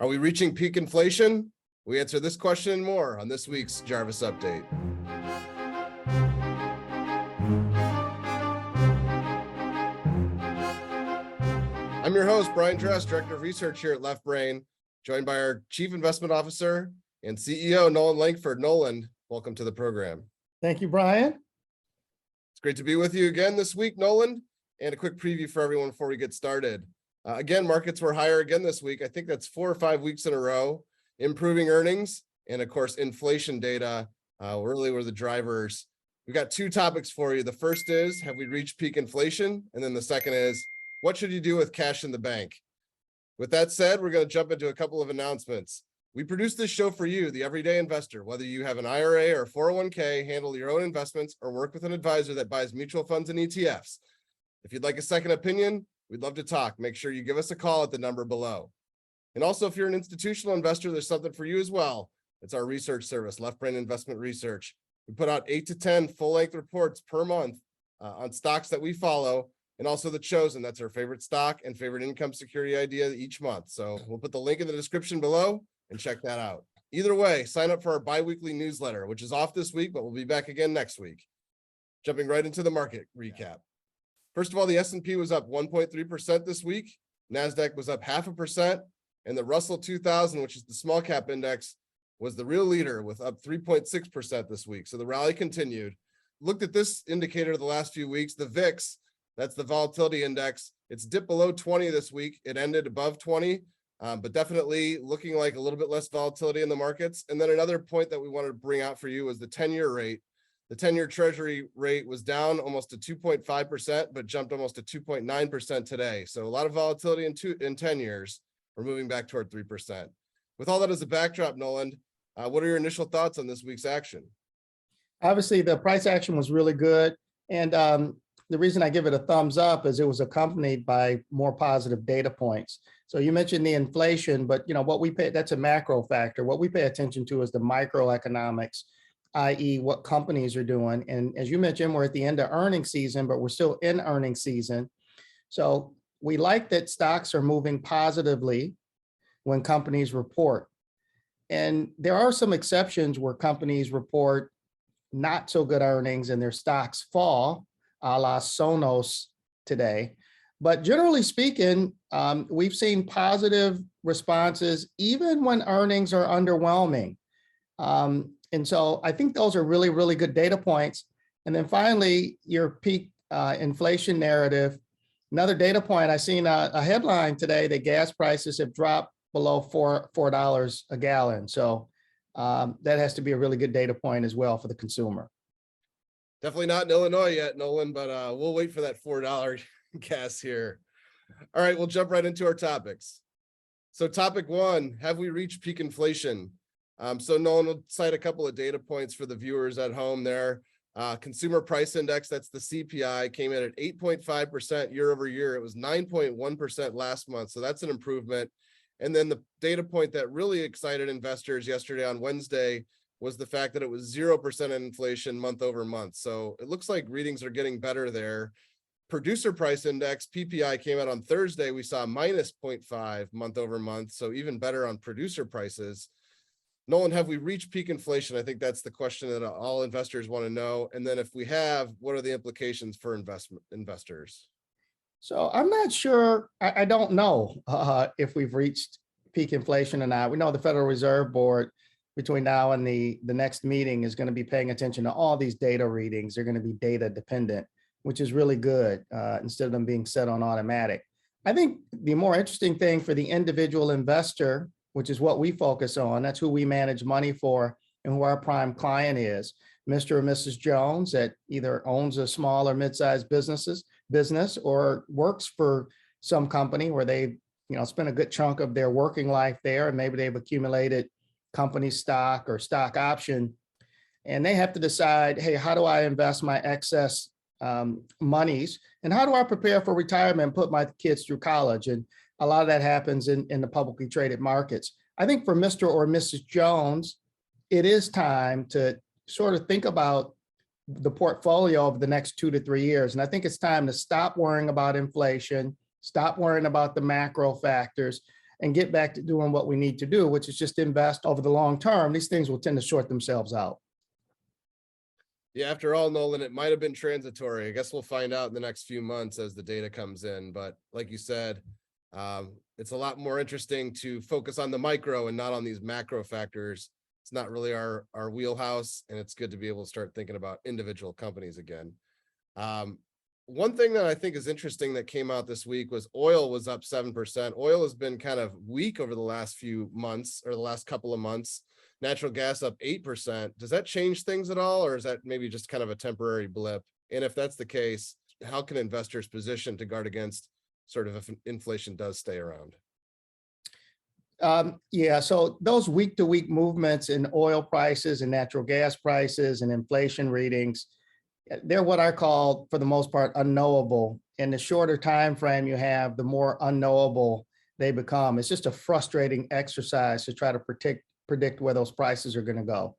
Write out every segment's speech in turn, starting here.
Are we reaching peak inflation? We answer this question and more on this week's Jarvis Update. I'm your host, Brian Dress, Director of Research here at Left Brain, joined by our Chief Investment Officer and CEO, Noland Langford. Noland, welcome to the program. Thank you, Brian. It's great to be with you again this week, Noland, and a quick preview for everyone before we get started. Again, markets were higher again this week. I think that's 4 or 5 weeks in a row. Improving earnings and, of course, inflation data really were the drivers. We've got 2 topics for you. The first is, have we reached peak inflation? And then the second is, what should you do with cash in the bank? With that said, we're going to jump into a couple of announcements. We produce this show for you, the everyday investor, whether you have an IRA or 401k, handle your own investments, or work with an advisor that buys mutual funds and ETFs. If you'd like a second opinion, we'd love to talk. Make sure you give us a call at the number below. And also, if you're an institutional investor, there's something for you as well. It's our research service, Left Brain Investment Research. We put out 8 to 10 full-length reports per month on stocks that we follow, and also the chosen. That's our favorite stock and favorite income security idea each month. So we'll put the link in the description below and check that out. Either way, sign up for our bi-weekly newsletter, which is off this week, but we'll be back again next week. Jumping right into the market recap. First of all, the S&P was up 1.3% this week. NASDAQ was up 0.5%. And the Russell 2000, which is the small cap index, was the real leader with up 3.6% this week. So the rally continued. Looked at this indicator the last few weeks, the VIX, that's the volatility index. It's dipped below 20 this week. It ended above 20, but definitely looking like a little bit less volatility in the markets. And then another point that we wanted to bring out for you was the 10-year rate. The 10-year treasury rate was down almost to 2.5%, but jumped almost to 2.9% today. So a lot of volatility in 10 years. We're moving back toward 3%. With all that as a backdrop, Noland, what are your initial thoughts on this week's action? Obviously, the price action was really good. And the reason I give it a thumbs up is it was accompanied by more positive data points. So you mentioned the inflation, but what we pay, that's a macro factor. What we pay attention to is the microeconomics, i.e. what companies are doing. And as you mentioned, we're at the end of earnings season, but we're still in earnings season. So we like that stocks are moving positively when companies report. And there are some exceptions where companies report not so good earnings and their stocks fall, a la Sonos today. But generally speaking, we've seen positive responses even when earnings are underwhelming. And so I think those are really, really good data points. And then finally, your peak inflation narrative. Another data point, I seen a headline today that gas prices have dropped below $4 a gallon. So that has to be a really good data point as well for the consumer. Definitely not in Illinois yet, Nolan, but we'll wait for that $4 gas here. All right, we'll jump right into our topics. So topic 1, have we reached peak inflation? So Nolan will cite a couple of data points for the viewers at home there. Consumer price index, that's the CPI, came in at 8.5% year over year. It was 9.1% last month. So that's an improvement. And then the data point that really excited investors yesterday on Wednesday was the fact that it was 0% inflation month over month. So it looks like readings are getting better there. Producer price index, PPI, came out on Thursday. We saw minus 0.5 month over month. So even better on producer prices. Nolan, have we reached peak inflation? I think that's the question that all investors want to know. And then if we have, what are the implications for investors? So I'm not sure. I don't know if we've reached peak inflation or not. We know the Federal Reserve Board between now and the next meeting is going to be paying attention to all these data readings. They're going to be data dependent, which is really good instead of them being set on automatic. I think the more interesting thing for the individual investor, which is what we focus on, that's who we manage money for and who our prime client is, Mr. or Mrs. Jones that either owns a small or mid-sized business or works for some company where they spend a good chunk of their working life there, and maybe they've accumulated company stock or stock option, and they have to decide, hey, how do I invest my excess monies, and how do I prepare for retirement and put my kids through college? And a lot of that happens in the publicly traded markets. I think for Mr. or Mrs. Jones, it is time to sort of think about the portfolio over the next 2 to 3 years. And I think it's time to stop worrying about inflation, stop worrying about the macro factors, and get back to doing what we need to do, which is just invest over the long term. These things will tend to short themselves out. Yeah, after all, Nolan, it might have been transitory. I guess we'll find out in the next few months as the data comes in. But like you said, it's a lot more interesting to focus on the micro and not on these macro factors. It's not really our wheelhouse, and it's good to be able to start thinking about individual companies again. One thing that I think is interesting that came out this week was oil was up 7%. Oil has been kind of weak over the last few months or the last couple of months. Natural gas up 8%. Does that change things at all, or is that maybe just kind of a temporary blip? And if that's the case, how can investors position to guard against sort of if inflation does stay around? Yeah, so those week-to-week movements in oil prices and natural gas prices and inflation readings, they're what I call, for the most part, unknowable. And the shorter time frame you have, the more unknowable they become. It's just a frustrating exercise to try to predict where those prices are going to go.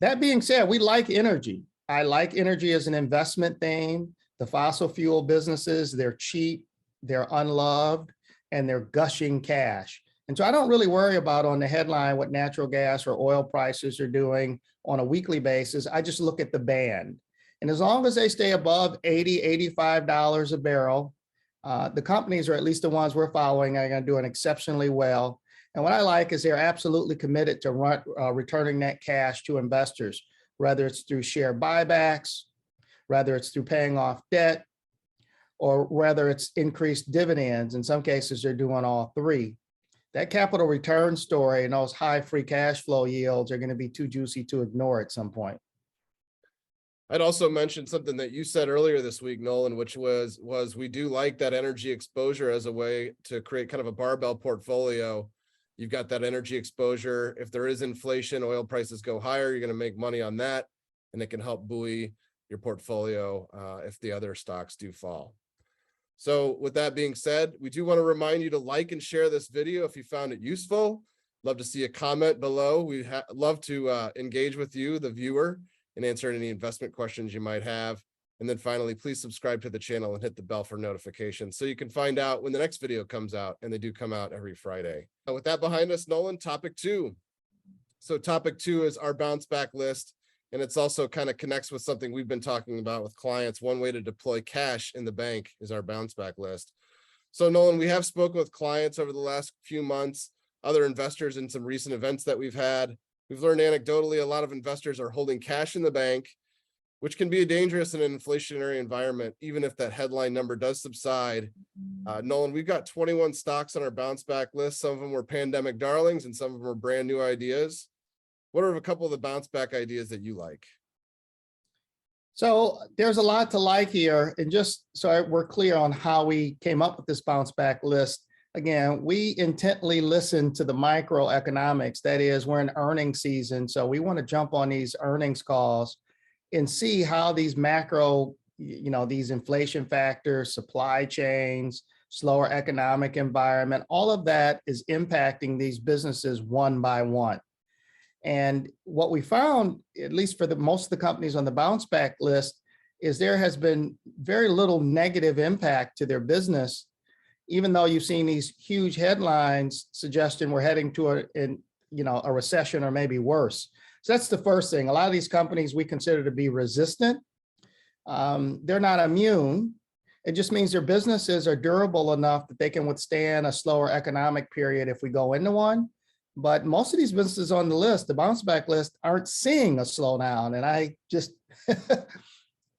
That being said, we like energy. I like energy as an investment theme. The fossil fuel businesses, they're cheap, they're unloved, and they're gushing cash. And so I don't really worry about on the headline what natural gas or oil prices are doing on a weekly basis. I just look at the band. And as long as they stay above $80, $85 a barrel, the companies, or at least the ones we're following, are going to do exceptionally well. And what I like is they're absolutely committed to returning that cash to investors, whether it's through share buybacks, whether it's through paying off debt, or whether it's increased dividends. In some cases, they're doing all three. That capital return story and those high free cash flow yields are going to be too juicy to ignore at some point. I'd also mention something that you said earlier this week, Nolan, which was we do like that energy exposure as a way to create kind of a barbell portfolio. You've got that energy exposure. If there is inflation, oil prices go higher, you're going to make money on that, and it can help buoy your portfolio if the other stocks do fall. So with that being said, we do want to remind you to like and share this video if you found it useful. Love to see a comment below. We love to engage with you, the viewer, and answer any investment questions you might have. And then finally, please subscribe to the channel and hit the bell for notifications so you can find out when the next video comes out, and they do come out every Friday. With that behind us, Nolan, topic 2. So topic 2 is our bounce back list. And it's also kind of connects with something we've been talking about with clients. One way to deploy cash in the bank is our bounce back list. So Nolan, we have spoken with clients over the last few months, other investors in some recent events that we've had. We've learned anecdotally a lot of investors are holding cash in the bank, which can be dangerous in an inflationary environment, even if that headline number does subside. Nolan, we've got 21 stocks on our bounce back list. Some of them were pandemic darlings and some of them are brand new ideas. What are a couple of the bounce back ideas that you like? So there's a lot to like here. And just so we're clear on how we came up with this bounce back list, again, we intently listen to the microeconomics. That is, we're in earnings season. So we want to jump on these earnings calls and see how these macro, these inflation factors, supply chains, slower economic environment, all of that is impacting these businesses one by one. And what we found, at least for most of the companies on the bounce back list, is there has been very little negative impact to their business, even though you've seen these huge headlines suggesting we're heading to a recession or maybe worse. So that's the first thing. A lot of these companies we consider to be resistant. They're not immune. It just means their businesses are durable enough that they can withstand a slower economic period if we go into one. But most of these businesses on the list, the bounce back list, aren't seeing a slowdown. And I just,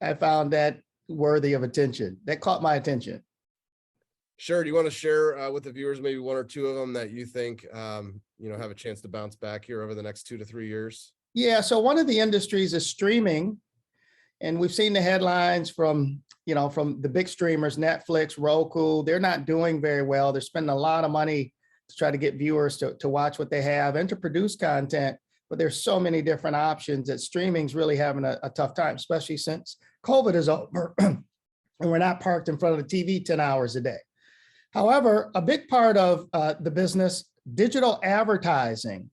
I found that worthy of attention. That caught my attention. Sure. Do you want to share with the viewers maybe one or two of them that you think, have a chance to bounce back here over the next 2 to 3 years? Yeah. So one of the industries is streaming. And we've seen the headlines from the big streamers, Netflix, Roku. They're not doing very well. They're spending a lot of money to try to get viewers to watch what they have and to produce content. But there's so many different options that streaming's really having a tough time, especially since COVID is over and we're not parked in front of the TV 10 hours a day. However, a big part of the business, digital advertising,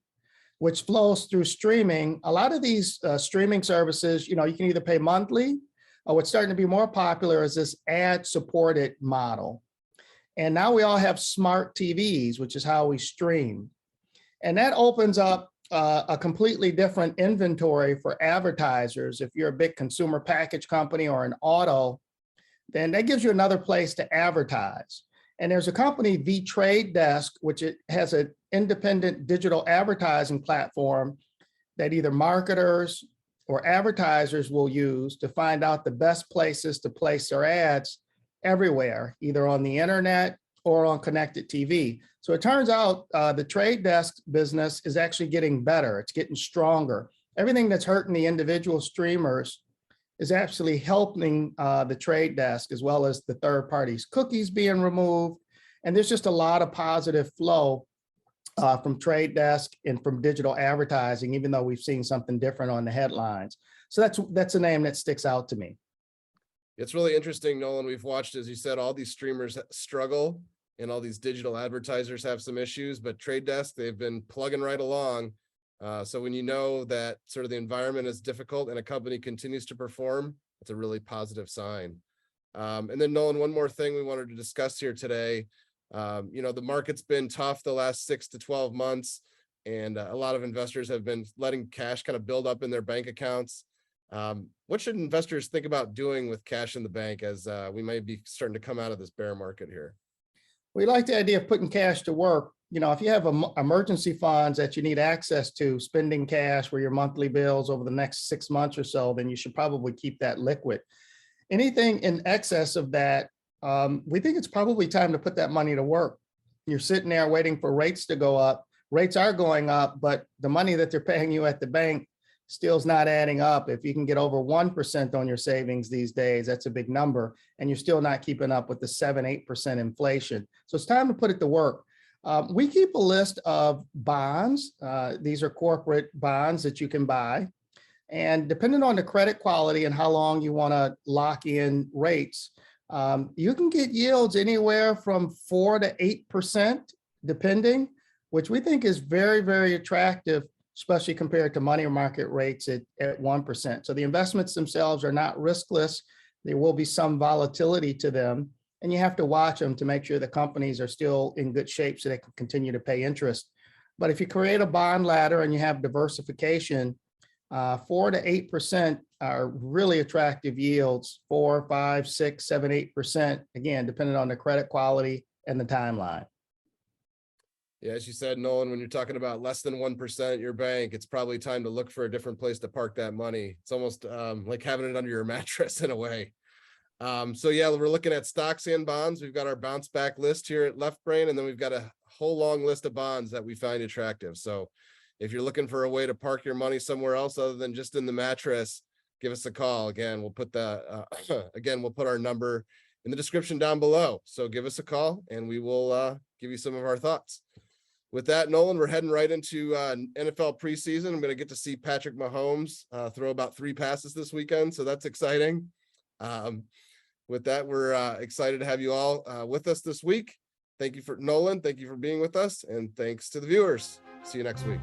which flows through streaming. A lot of these streaming services, you can either pay monthly, or what's starting to be more popular is this ad-supported model. And now we all have smart TVs, which is how we stream. And that opens up a completely different inventory for advertisers. If you're a big consumer package company or an auto, then that gives you another place to advertise. And there's a company, The Trade Desk, which it has an independent digital advertising platform that either marketers or advertisers will use to find out the best places to place their ads everywhere, either on the internet or on connected TV. So it turns out the Trade Desk business is actually getting better. It's getting stronger. Everything that's hurting the individual streamers is actually helping the Trade Desk, as well as the third parties' cookies being removed. And there's just a lot of positive flow from Trade Desk and from digital advertising, even though we've seen something different on the headlines. So that's a name that sticks out to me. It's really interesting, Nolan. We've watched, as you said, all these streamers struggle and all these digital advertisers have some issues, but Trade Desk, they've been plugging right along. So when you know that sort of the environment is difficult and a company continues to perform, it's a really positive sign. And then Nolan, one more thing we wanted to discuss here today. The market's been tough the last 6 to 12 months, and a lot of investors have been letting cash kind of build up in their bank accounts. What should investors think about doing with cash in the bank as we might be starting to come out of this bear market here? We like the idea of putting cash to work. If you have emergency funds that you need access to, spending cash for your monthly bills over the next 6 months or so, then you should probably keep that liquid. Anything in excess of that, we think it's probably time to put that money to work. You're sitting there waiting for rates to go up. Rates are going up, but the money that they're paying you at the bank still is not adding up. If you can get over 1% on your savings these days, that's a big number, and you're still not keeping up with the 7-8% inflation. So it's time to put it to work. We keep a list of bonds. These are corporate bonds that you can buy. And depending on the credit quality and how long you want to lock in rates, you can get yields anywhere from 4 to 8%, depending, which we think is very, very attractive, especially compared to money market rates at 1%. So the investments themselves are not riskless. There will be some volatility to them, and you have to watch them to make sure the companies are still in good shape so they can continue to pay interest. But if you create a bond ladder and you have diversification, 4 to 8% are really attractive yields, 4, 5, 6, 7, 8%, again, depending on the credit quality and the timeline. Yeah, as you said, Nolan, when you're talking about less than 1% at your bank, it's probably time to look for a different place to park that money. It's almost like having it under your mattress in a way. So yeah, we're looking at stocks and bonds. We've got our bounce back list here at Left Brain, and then we've got a whole long list of bonds that we find attractive. So if you're looking for a way to park your money somewhere else other than just in the mattress, give us a call. Again, we'll put we'll put our number in the description down below. So give us a call and we will give you some of our thoughts. With that, Nolan, we're heading right into NFL preseason. I'm going to get to see Patrick Mahomes throw about 3 passes this weekend, so that's exciting. With that, we're excited to have you all with us this week. Thank you for Nolan. Thank you for being with us, and thanks to the viewers. See you next week.